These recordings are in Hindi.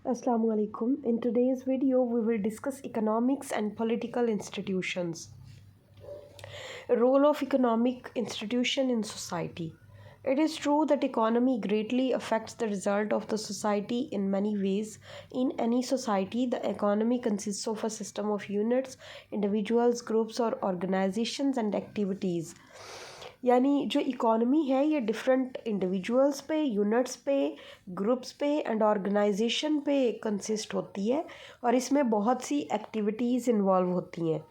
Assalamu alaikum. In today's video, we will discuss economics and political institutions. Role of economic institution in society. It is true that economy greatly affects the result of the society in many ways. In any society, the economy consists of a system of units, individuals, groups or organizations and activities. यानी जो इकॉनमी है ये डिफरेंट इंडिविजुअल्स पे, यूनिट्स पे, ग्रुप्स पे एंड ऑर्गेनाइजेशन पे कंसिस्ट होती है और इसमें बहुत सी एक्टिविटीज़ इन्वॉल्व होती हैं।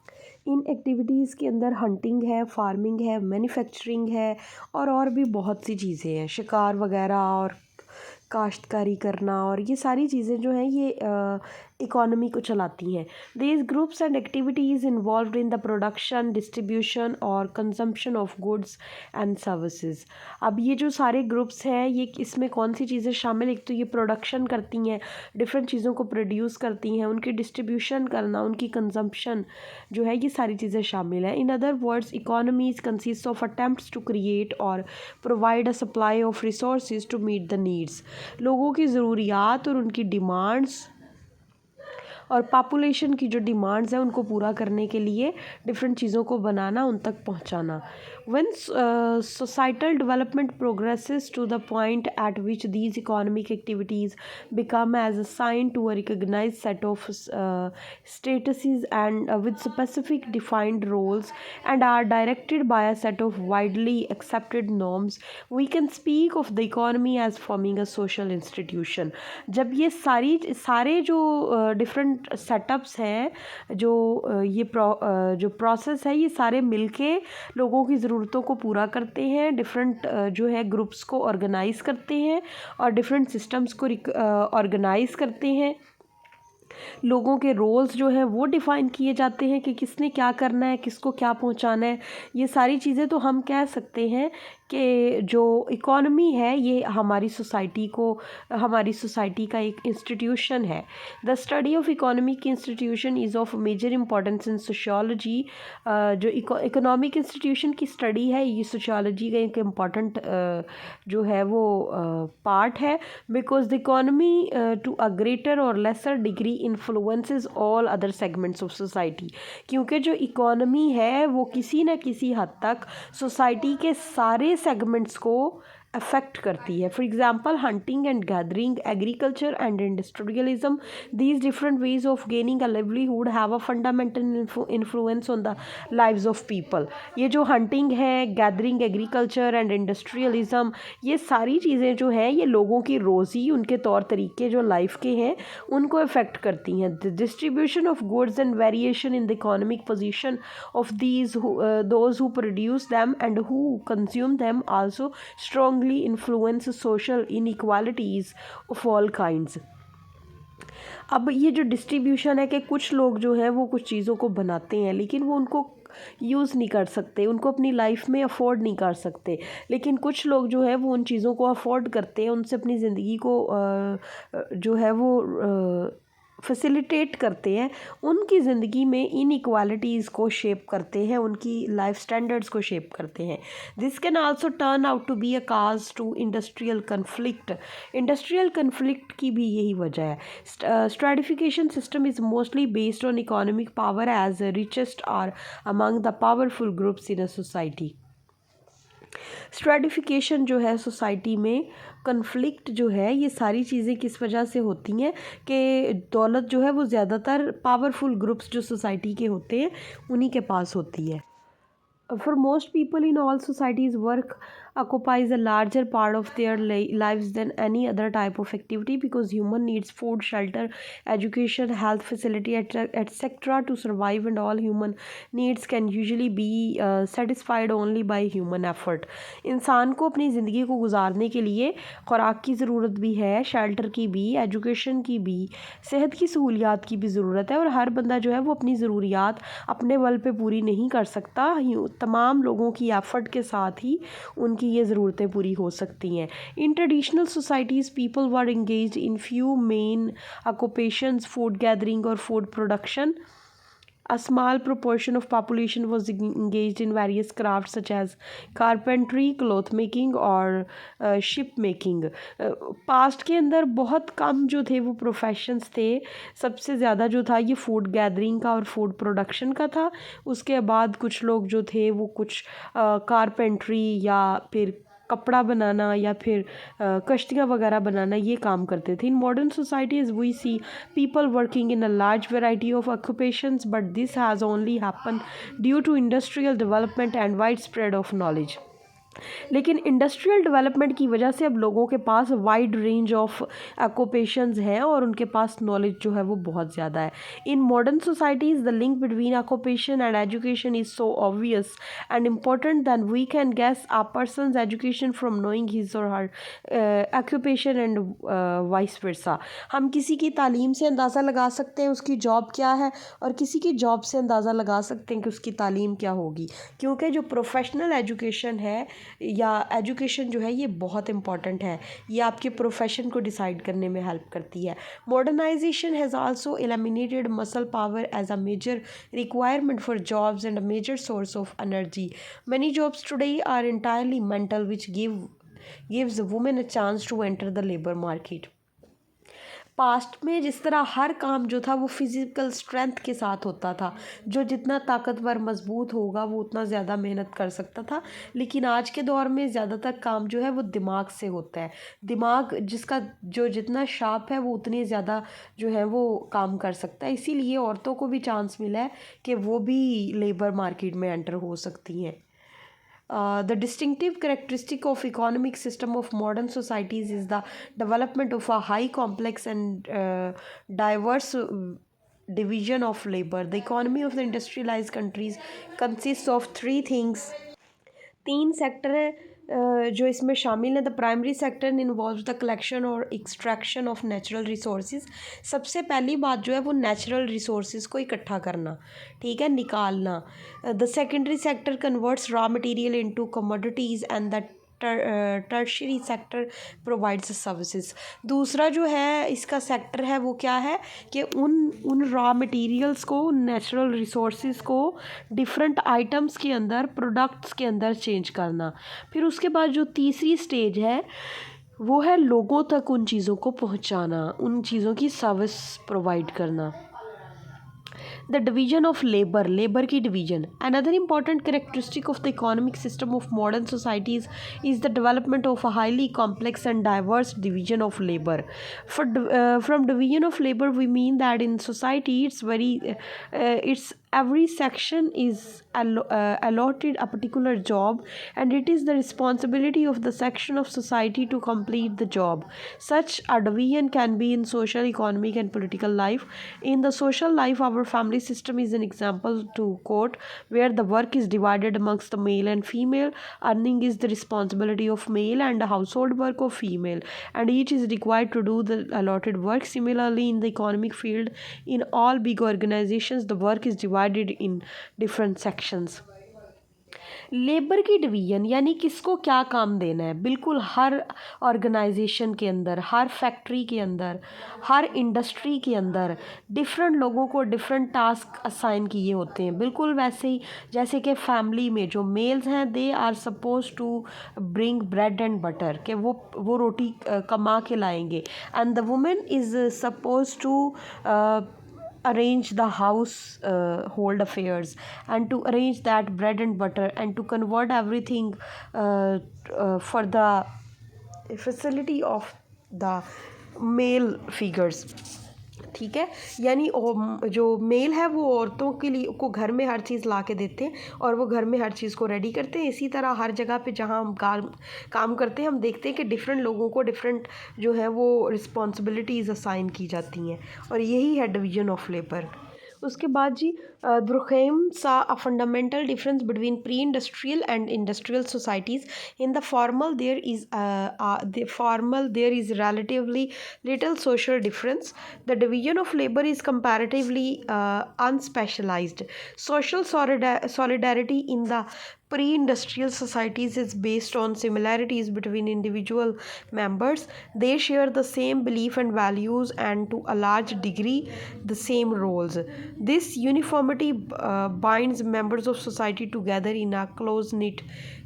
इन एक्टिविटीज़ के अंदर हंटिंग है, फार्मिंग है, मैन्युफैक्चरिंग है और भी बहुत सी चीज़ें हैं, शिकार वगैरह और काश्तकारी करना और ये सारी चीज़ें जो हैं ये इकॉनमी को चलाती हैं। These groups and activities involved in the production, distribution और consumption of goods and services. अब ये जो सारे ग्रुप्स हैं ये इसमें कौन सी चीज़ें शामिल, एक तो ये प्रोडक्शन करती हैं, डिफरेंट चीज़ों को प्रोड्यूस करती हैं, उनकी डिस्ट्रीब्यूशन करना, उनकी कंजम्पशन जो है ये सारी चीज़ें शामिल हैं। In other words economies consist of attempts to create और provide a supply of resources to meet the needs. लोगों की ज़रूरियात और उनकी डिमांड्स और पॉपुलेशन की जो डिमांड्स हैं उनको पूरा करने के लिए डिफरेंट चीज़ों को बनाना, उन तक पहुंचाना। When societal development progresses to the point at which these economic activities become as assign to a recognise set of statuses and with specific defined roles and are directed by a set of widely accepted norms, we can speak of the economy as forming a social institution। जब ये सारे जो डिफरेंट सेटअप्स हैं, जो जो प्रोसेस है, ये सारे मिलके लोगों की ज़रूरतों को पूरा करते हैं, डिफरेंट जो है ग्रुप्स को ऑर्गेनाइज़ करते हैं और डिफरेंट सिस्टम्स को ऑर्गेनाइज़ करते हैं। लोगों के रोल्स जो हैं वो डिफ़ाइन किए जाते हैं कि किसने क्या करना है, किसको क्या पहुंचाना है। ये सारी चीज़ें तो हम कह सकते हैं कि जो इकॉनमी है ये हमारी सोसाइटी का एक इंस्टीट्यूशन है। The study of economic institution is of major importance in sociology. जो इकोनॉमिक इंस्टीट्यूशन की स्टडी है ये सोशियोलॉजी का एक इम्पॉर्टेंट जो है वो पार्ट है, because the economy to a greater or lesser degree influences all other segments of society. क्योंकि जो इकोनॉमी है वो किसी न किसी हद तक सोसाइटी के सारे सेगमेंट्स को अफेक्ट करती है। For example hunting and gathering, agriculture and industrialism, these different ways of gaining a livelihood have a fundamental influence on the lives of people. ये जो हंटिंग है, गैदरिंग, एग्रीकल्चर एंड इंडस्ट्रियलिज्म, ये सारी चीज़ें जो हैं ये लोगों की रोज़ी, उनके तौर तरीके जो लाइफ के हैं उनको अफेक्ट करती हैं। The distribution of goods and variation in the economic position of those who produce them and who consume them also strongly influence social inequalities of all kinds। अब ये जो डिस्ट्रीब्यूशन है कि कुछ लोग जो हैं वो कुछ चीज़ों को बनाते हैं लेकिन वो उनको यूज़ नहीं कर सकते, उनको अपनी लाइफ में अफोर्ड नहीं कर सकते, लेकिन कुछ लोग जो है वो उन चीज़ों को अफोर्ड करते हैं, उनसे अपनी ज़िंदगी को जो है वो फैसिलिटेट करते हैं, उनकी ज़िंदगी में इनइक्वालिटीज़ को शेप करते हैं, उनकी लाइफ स्टैंडर्ड्स को शेप करते हैं। This can also turn out to be a cause to industrial conflict. Industrial conflict की भी यही वजह है। Stratification system is mostly based on economic power as richest are among the powerful groups in a society. Stratification जो है सोसाइटी में, कन्फ्लिक्ट जो है, ये सारी चीज़ें किस वजह से होती हैं कि दौलत जो है वो ज़्यादातर पावरफुल ग्रुप्स जो सोसाइटी के होते हैं उन्हीं के पास होती है। For most people in all societies, work occupies a larger part of their lives than any other type of activity because human needs food, shelter, education, health facility, etc. to survive, and all human needs can usually be satisfied only by human effort। इंसान को अपनी ज़िंदगी को गुजारने के लिए खुराक की ज़रूरत भी है, शेल्टर की भी, एजुकेशन की भी, सेहत की सहूलियात की भी ज़रूरत है और हर बंदा जो है वो अपनी ज़रूरियात अपने बल पे पूरी नहीं कर सकता। तमाम लोगों की एफर्ट के साथ ही उनकी ये ज़रूरतें पूरी हो सकती हैं। In traditional societies people were engage in few main occupations, food gathering और food production. A small proportion of population was engaged in various crafts such as carpentry, cloth making और ship making. पास्ट के अंदर बहुत कम जो थे वो प्रोफेशंस थे. सबसे ज़्यादा जो था ये फूड गैदरिंग का और फूड प्रोडक्शन का था. उसके बाद कुछ लोग जो थे वो कुछ कारपेंट्री या फिर कपड़ा बनाना या फिर कश्तियाँ वगैरह बनाना ये काम करते थे. In modern societies we see people working in a large variety of occupations, but this has only happened due to industrial development and widespread of knowledge. लेकिन इंडस्ट्रियल डेवलपमेंट की वजह से अब लोगों के पास वाइड रेंज ऑफ ऑक्यूपेशंस हैं और उनके पास नॉलेज जो है वो बहुत ज़्यादा है. In modern societies the link between occupation and education is so obvious and important than we can guess a person's education from knowing his or her occupation and vice versa. हम किसी की तालीम से अंदाज़ा लगा सकते हैं उसकी जॉब क्या है और किसी की जॉब से अंदाज़ा लगा सकते हैं कि उसकी तालीम क्या होगी, क्योंकि जो प्रोफेशनल एजुकेशन है या एजुकेशन जो है ये बहुत इंपॉर्टेंट है. ये आपके प्रोफेशन को डिसाइड करने में हेल्प करती है. Modernisation has also eliminated muscle power as a major requirement for jobs and a major source of energy. Many jobs today are entirely mental which gives women a chance to enter the labor market. Past में जिस तरह हर काम जो था वो फिज़िकल स्ट्रेंथ के साथ होता था, जो जितना ताकतवर मजबूत होगा वो उतना ज़्यादा मेहनत कर सकता था. लेकिन आज के दौर में ज़्यादातर काम जो है वो दिमाग से होता है. दिमाग जिसका जो जितना शार्प है वो उतनी ज़्यादा जो है वो काम कर सकता है. इसीलिए औरतों को भी चांस मिला है कि वो भी लेबर मार्केट में एंटर हो सकती हैं. The distinctive characteristic of economic system of modern societies is the development of a high complex and diverse division of labor. The economy of the industrialized countries consists of three things. 3 sector हैं जो इसमें शामिल हैं. The primary sector involve the collection और एक्सट्रैक्शन ऑफ नेचुरल रिसोर्सेज. सबसे पहली बात जो है वो नेचुरल रिसोर्सेज को इकट्ठा करना, ठीक है, निकालना. The secondary sector converts raw material into commodities and the tertiary sector provides services. दूसरा जो है इसका सेक्टर है वो क्या है कि उन रॉ मटेरियल्स को, नेचुरल रिसोर्सेज को डिफरेंट आइटम्स के अंदर, प्रोडक्ट्स के अंदर चेंज करना. फिर उसके बाद जो तीसरी स्टेज है वो है लोगों तक उन चीज़ों को पहुंचाना, उन चीज़ों की सर्विस प्रोवाइड करना. The division of labor, labor की division. Another important characteristic of the economic system of modern societies is the development of a highly complex and diverse division of labor. From division of labor we mean that in society it's every section is allotted a particular job and it is the responsibility of the section of society to complete the job. Such a division can be in social, economic and political life. In the social life, our family system is an example to quote, where the work is divided amongst the male and female. Earning is the responsibility of male and the household work of female, and each is required to do the allotted work. Similarly, in the economic field, in all big organizations, the work is divided in different sections. Labour की डिवीज़न यानी किसको क्या काम देना है, बिल्कुल हर ऑर्गेनाइजेशन के अंदर, हर फैक्ट्री के अंदर, हर इंडस्ट्री के अंदर डिफरेंट लोगों को डिफरेंट टास्क असाइन किए होते हैं. बिल्कुल वैसे ही जैसे कि फैमिली में जो मेल्स हैं they are suppose to bring bread and butter, कि वो रोटी कमा के लाएंगे, and the women is suppose to arrange the household affairs and to arrange that bread and butter and to convert everything for the facility of the male figures. ठीक है, यानी जो मेल है वो औरतों के लिए को घर में हर चीज़ ला के देते हैं और वो घर में हर चीज़ को रेडी करते हैं. इसी तरह हर जगह पे जहाँ हम काम करते हैं हम देखते हैं कि डिफरेंट लोगों को डिफरेंट जो है वो रिस्पॉन्सिबिलिटीज़ असाइन की जाती हैं और यही है डिवीज़न ऑफ लेबर. उसके बाद जी Durkheim saw a fundamental difference between pre-industrial and industrial societies. In the formal there is relatively little social difference. The division of labor is comparatively unspecialized. Social solidarity in the pre-industrial societies is based on similarities between individual members. They share the same belief and values, and to a large degree the same roles. This uniformity binds members of society together in a close-knit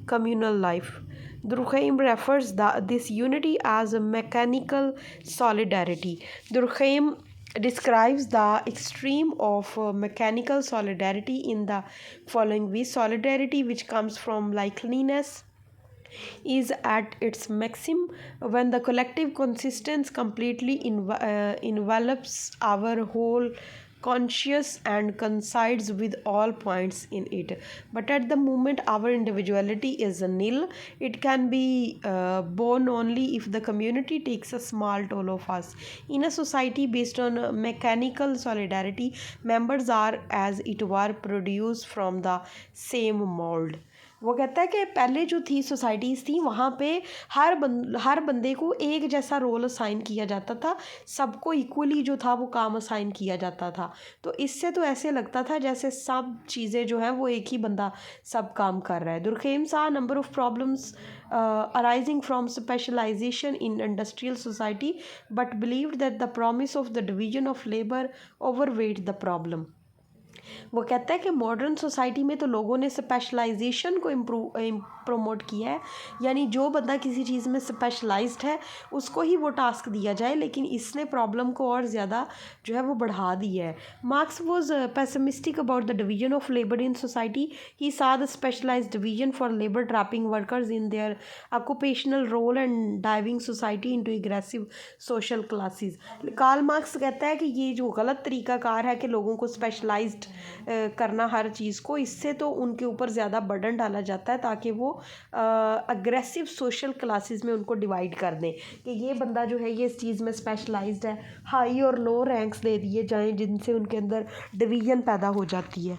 communal life. Durkheim refers this unity as a mechanical solidarity. Durkheim describes the extreme of mechanical solidarity in the following way: solidarity which comes from likeliness is at its maximum when the collective consistence completely envelops our whole conscious and coincides with all points in it. But at the moment our individuality is nil. It can be born only if the community takes a small toll of us. In a society based on mechanical solidarity, members are as it were produced from the same mold. वो कहता है कि पहले जो थी सोसाइटीज़ थी वहाँ पे हर बंदे को एक जैसा रोल असाइन किया जाता था, सबको इक्वली जो था वो काम असाइन किया जाता था। तो इससे तो ऐसे लगता था जैसे सब चीज़ें जो हैं वो एक ही बंदा सब काम कर रहा है। दुर्खेम सा number of problems arising from specialization in industrial society, but believed that the promise of the division of labor overweighed the problem. वो कहता है कि मॉडर्न सोसाइटी में तो लोगों ने स्पेशलाइजेशन को प्रमोट किया है, यानी जो बंदा किसी चीज़ में स्पेशलाइज्ड है उसको ही वो टास्क दिया जाए, लेकिन इसने प्रॉब्लम को और ज़्यादा जो है वो बढ़ा दिया है। Marx was pessimistic about the division of labour in society. He saw the specialised division for labour trapping workers in their occupational role and diving society into aggressive social classes. Karl Marx कहता है कि ये जो गलत तरीकाकार है कि लोगों को स्पेशलाइज्ड करना हर चीज़ को, इससे तो उनके ऊपर ज़्यादा बर्डन डाला जाता है ताकि वो अग्रेसिव सोशल क्लासेस में उनको डिवाइड कर दें कि ये बंदा जो है ये इस चीज़ में स्पेशलाइज्ड है, हाई और लो रैंक्स दे दिए जाएं जिनसे उनके अंदर डिवीज़न पैदा हो जाती है।